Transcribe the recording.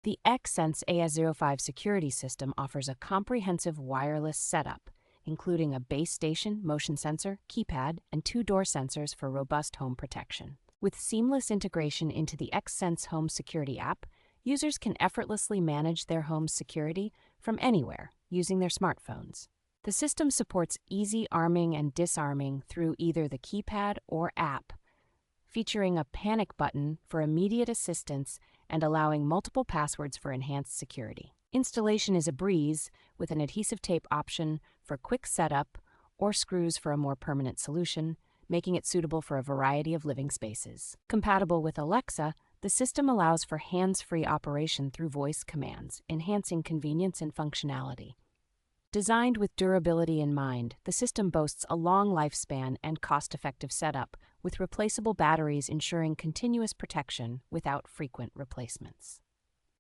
The X-Sense AS05 Security System offers a comprehensive wireless setup, including a base station, motion sensor, keypad, and two-door sensors for robust home protection. With seamless integration into the X-Sense Home Security app, users can effortlessly manage their home's security from anywhere using their smartphones. The system supports easy arming and disarming through either the keypad or app, featuring a panic button for immediate assistance and allowing multiple passwords for enhanced security. Installation is a breeze, with an adhesive tape option for quick setup or screws for a more permanent solution, making it suitable for a variety of living spaces. Compatible with Alexa, the system allows for hands-free operation through voice commands, enhancing convenience and functionality. Designed with durability in mind, the system boasts a long lifespan and cost-effective setup, with replaceable batteries ensuring continuous protection without frequent replacements.